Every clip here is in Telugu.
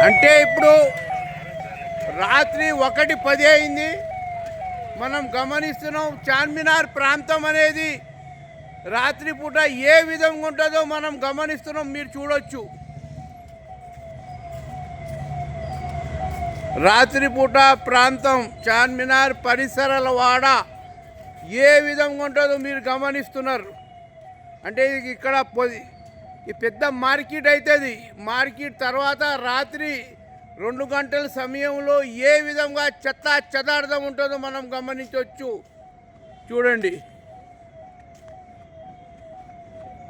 అంటే ఇప్పుడు రాత్రి 1:10 అయింది. మనం గమనిస్తున్నాం చార్మినార్ ప్రాంతం అనేది రాత్రిపూట ఏ విధంగా ఉంటుందో మనం గమనిస్తున్నాం. మీరు చూడొచ్చు రాత్రిపూట ప్రాంతం చార్మినార్ పరిసరాల వాడ ఏ విధంగా ఉంటుందో మీరు గమనిస్తున్నారు. అంటే ఇక్కడ ఈ పెద్ద మార్కెట్ అవుతుంది. మార్కెట్ తర్వాత రాత్రి 2 గంటల సమయంలో ఏ విధంగా చెత్త చెదార్థం ఉంటుందో మనం గమనించవచ్చు. చూడండి,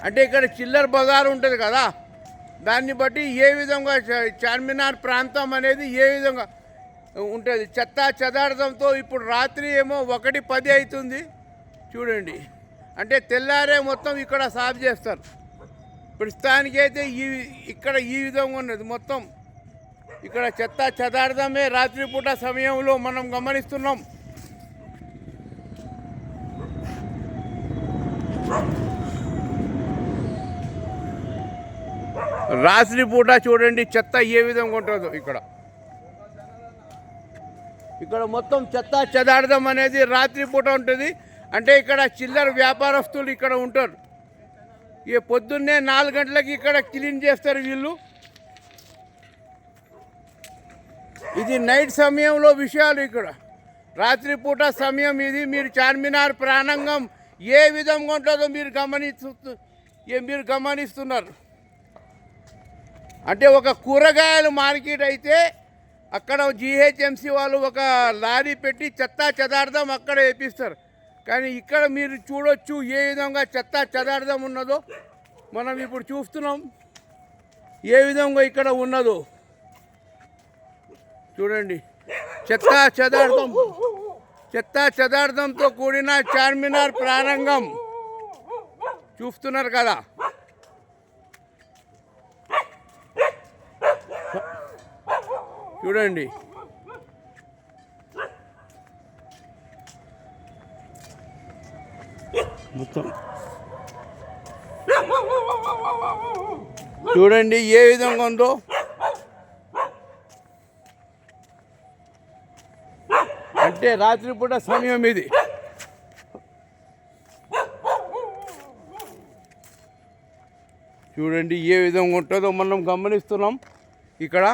అంటే ఇక్కడ చిల్లర బజారు ఉంటుంది కదా, దాన్ని బట్టి ఏ విధంగా చార్మినార్ ప్రాంతం అనేది ఏ విధంగా ఉంటుంది చెత్త చెదార్థంతో. ఇప్పుడు రాత్రి ఏమో 1:10 అవుతుంది. చూడండి, అంటే తెల్లారే మొత్తం ఇక్కడ సాఫ్ చేస్తారు. ప్రస్తుతానికైతే ఇక్కడ ఈ విధంగా ఉన్నది మొత్తం. ఇక్కడ చెత్త చెదార్థమే రాత్రిపూట సమయంలో మనం గమనిస్తున్నాం. రాత్రిపూట చూడండి చెత్త ఏ విధంగా ఉంటుందో. ఇక్కడ మొత్తం చెత్త చెదార్థం అనేది రాత్రిపూట ఉంటుంది. అంటే ఇక్కడ చిల్లర వ్యాపారస్తులు ఇక్కడ ఉంటారు. ఇక పొద్దున్నే 4 గంటలకి ఇక్కడ క్లీన్ చేస్తారు వీళ్ళు. ఇది నైట్ సమయంలో విషయాలు. ఇక్కడ రాత్రిపూట సమయం ఇది. మీరు చార్మినార్ ప్రాంగణం ఏ విధంగా ఉంటుందో మీరు గమనిస్తున్నారు. అంటే ఒక కూరగాయల మార్కెట్ అయితే అక్కడ జీహెచ్ఎంసీ వాళ్ళు ఒక లారీ పెట్టి చెత్త చెదార్థం అక్కడ వేపిస్తారు. కానీ ఇక్కడ మీరు చూడొచ్చు ఏ విధంగా చెత్త చెదార్థం ఉన్నదో మనం ఇప్పుడు చూస్తున్నాం. ఏ విధంగా ఇక్కడ ఉన్నదో చూడండి. చెత్త చెదార్థంతో కూడిన చార్మినార్ ప్రాంగణం చూస్తున్నారు కదా. చూడండి, మొత్తం చూడండి ఏ విధంగా ఉందో. అంటే రాత్రిపూట సమయం ఇది. చూడండి ఏ విధంగా ఉంటుందో మనం గమనిస్తున్నాం. ఇక్కడ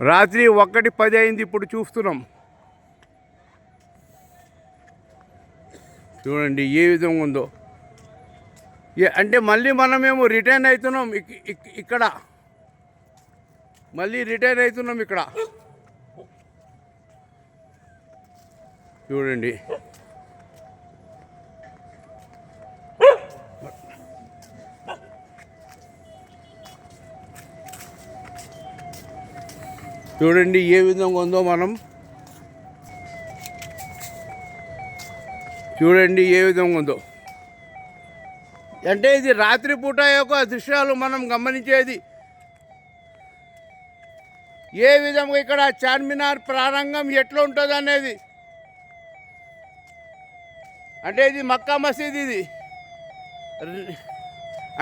రాత్రి 1:10 అయింది. ఇప్పుడు చూస్తున్నాం. చూడండి ఏ విధంగా ఉందో. అంటే మళ్ళీ మనమేమో రిటర్న్ అవుతున్నాం. ఇక్కడ మళ్ళీ రిటర్న్ అవుతున్నాం. ఇక్కడ చూడండి, చూడండి ఏ విధంగా ఉందో. మనం చూడండి ఏ విధంగా ఉందో. అంటే ఇది రాత్రిపూట యొక్క దృశ్యాలు మనం గమనించేది. ఏ విధంగా ఇక్కడ చార్మినార్ ప్రాంగణం ఎట్లా ఉంటుంది అనేది. అంటే ఇది మక్కా మసీద్. ఇది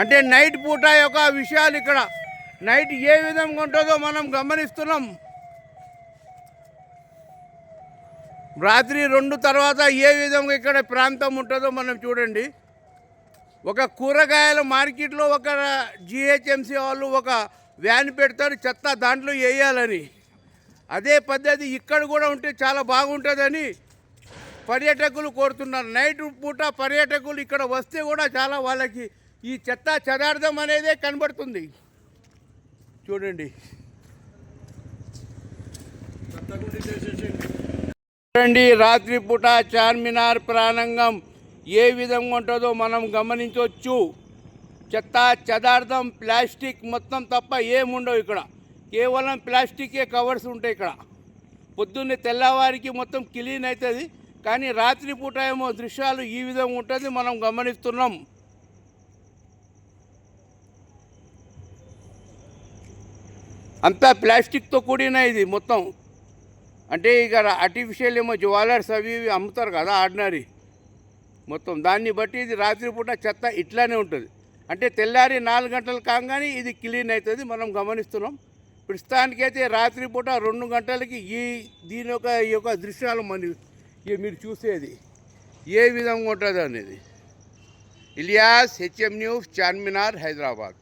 అంటే నైట్ పూట యొక్క విషయాలు. ఇక్కడ నైట్ ఏ విధంగా ఉంటుందో మనం గమనిస్తున్నాం. రాత్రి 2 తర్వాత ఏ విధంగా ఇక్కడ ప్రాంతం ఉంటుందో మనం చూడండి. ఒక కూరగాయల మార్కెట్లో ఒక జీహెచ్ఎంసీ వాళ్ళు ఒక వ్యాన్ పెడతారు చెత్త దాంట్లో వేయాలని. అదే పద్ధతి ఇక్కడ కూడా ఉంటే చాలా బాగుంటుందని పర్యాటకులు కోరుతున్నారు. నైట్ పూట పర్యాటకులు ఇక్కడ వస్తే కూడా చాలా వాళ్ళకి ఈ చెత్త చెదార్థం అనేదే కనబడుతుంది. చూడండి రాత్రిపూట చార్మినార్ ప్రాంగణం ఏ విధంగా ఉంటుందో మనం గమనించవచ్చు. చెత్త చెదార్థం ప్లాస్టిక్ మొత్తం తప్ప ఏముండవు. ఇక్కడ కేవలం ప్లాస్టికే కవర్స్ ఉంటాయి. ఇక్కడ పొద్దున్నే తెల్లవారికి మొత్తం క్లీన్ అవుతుంది. కానీ రాత్రిపూట ఏమో దృశ్యాలు ఈ విధంగా ఉంటుంది మనం గమనిస్తున్నాం. అంతా ప్లాస్టిక్తో కూడిన ఇది మొత్తం. అంటే ఇక ఆర్టిఫిషియల్ ఏమో జ్యువెలర్స్ అవి ఇవి అమ్ముతారు కదా ఆర్డినరీ, మొత్తం దాన్ని బట్టి ఇది రాత్రిపూట చెత్త ఇట్లానే ఉంటుంది. అంటే తెల్లారి 4 గంటలు కాగానే ఇది క్లీన్ అవుతుంది, మనం గమనిస్తున్నాం. ప్రస్తుతానికైతే రాత్రిపూట 2 గంటలకి ఈ యొక్క దృశ్యాలు మీరు చూసేది ఏ విధంగా ఉంటుంది అనేది. Ilyas, HM news, Charminar, Hyderabad.